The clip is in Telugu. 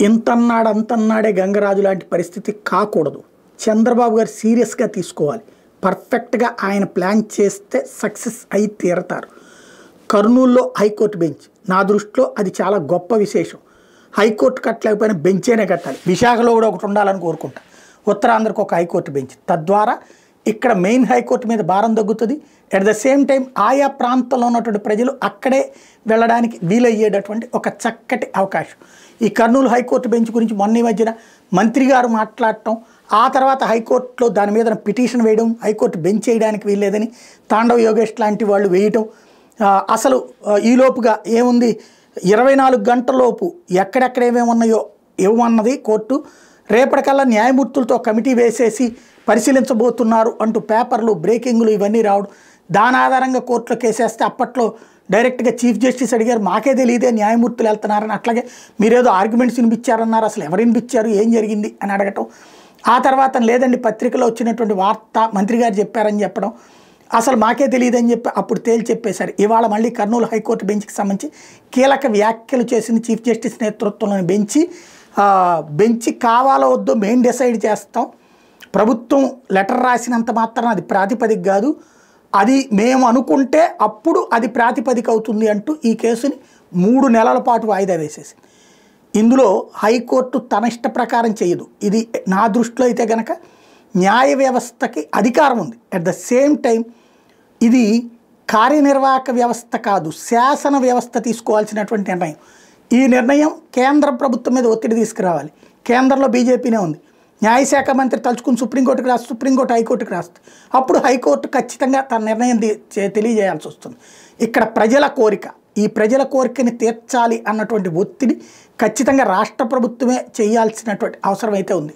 ఇంతన్నాడు అంతన్నాడే గంగరాజు లాంటి పరిస్థితి కాకూడదు. చంద్రబాబు గారు సీరియస్గా తీసుకోవాలి. పర్ఫెక్ట్గా ఆయన ప్లాన్ చేస్తే సక్సెస్ అయి తీరతారు. కర్నూలులో హైకోర్టు బెంచ్ నా దృష్టిలో అది చాలా గొప్ప విశేషం. హైకోర్టు కట్టలేకపోయినా బెంచేనే కట్టాలి. విశాఖలో కూడా ఒకటి ఉండాలని కోరుకుంటా. ఉత్తరాంధ్రకు ఒక హైకోర్టు బెంచ్, తద్వారా ఇక్కడ మెయిన్ హైకోర్టు మీద భారం తగ్గుతుంది. అట్ ద సేమ్ టైం ఆయా ప్రాంతంలో ఉన్నటువంటి ప్రజలు అక్కడే వెళ్ళడానికి వీలయ్యేటటువంటి ఒక చక్కటి అవకాశం. ఈ కర్నూలు హైకోర్టు బెంచ్ గురించి మొన్న మధ్యన మంత్రి గారు మాట్లాడటం, ఆ తర్వాత హైకోర్టులో దాని మీద పిటిషన్ వేయడం, హైకోర్టు బెంచ్ చేయడానికి వీల్లేదని తాండవ యోగేష్ లాంటి వాళ్ళు వేయటం. అసలు ఈలోపుగా ఏముంది, 24 గంటలలోపు ఎక్కడెక్కడ ఏమేమి ఉన్నాయో ఇవ్వమన్నది కోర్టు. రేపటికల్లా న్యాయమూర్తులతో కమిటీ వేసేసి పరిశీలించబోతున్నారు అంటూ పేపర్లు బ్రేకింగ్లు ఇవన్నీ రావడం, దాని ఆధారంగా కోర్టులో కేసేస్తే అప్పట్లో డైరెక్ట్గా చీఫ్ జస్టిస్ అడిగారు, మాకే తెలియదే న్యాయమూర్తులు వెళ్తున్నారని. అట్లాగే మీరేదో ఆర్గ్యుమెంట్స్ వినిపించారన్నారు, అసలు ఎవరు వినిపించారు, ఏం జరిగింది అని అడగటం. ఆ తర్వాత లేదండి పత్రికలో వచ్చినటువంటి వార్త మంత్రి గారు చెప్పారని చెప్పడం, అసలు మాకే తెలియదని చెప్పి అప్పుడు తేల్చి చెప్పేశారు. ఇవాళ మళ్ళీ కర్నూలు హైకోర్టు బెంచ్కి సంబంధించి కీలక వ్యాఖ్యలు చేసిన చీఫ్ జస్టిస్ నేతృత్వంలోని బెంచి కావాలో వద్దో మేము డిసైడ్ చేస్తాం, ప్రభుత్వం లెటర్ రాసినంత మాత్రం అది ప్రాతిపదిక కాదు, అది మేము అనుకుంటే అప్పుడు అది ప్రాతిపదిక అవుతుంది అంటూ ఈ కేసుని 3 నెలల పాటు వాయిదా వేసేసింది. ఇందులో హైకోర్టు తన ఇష్ట ప్రకారం చేయదు. ఇది నా దృష్టిలో అయితే కనుక న్యాయ వ్యవస్థకి అధికారం ఉంది. అట్ ద సేమ్ టైం ఇది కార్యనిర్వాహక వ్యవస్థ కాదు, శాసన వ్యవస్థ తీసుకోవాల్సినటువంటి నిర్ణయం. ఈ నిర్ణయం కేంద్ర ప్రభుత్వం మీద ఒత్తిడి తీసుకురావాలి. కేంద్రంలో బీజేపీనే ఉంది. న్యాయశాఖ మంత్రి తలుచుకుని సుప్రీంకోర్టుకి రాస్తే సుప్రీంకోర్టు హైకోర్టుకి రాస్తుంది. అప్పుడు హైకోర్టు ఖచ్చితంగా తన నిర్ణయం తెలియజేయాల్సి వస్తుంది. ఇక్కడ ప్రజల కోరిక, ఈ ప్రజల కోరికని తీర్చాలి అన్నటువంటి ఒత్తిడి ఖచ్చితంగా రాష్ట్ర ప్రభుత్వమే చేయాల్సినటువంటి అవసరం అయితే ఉంది.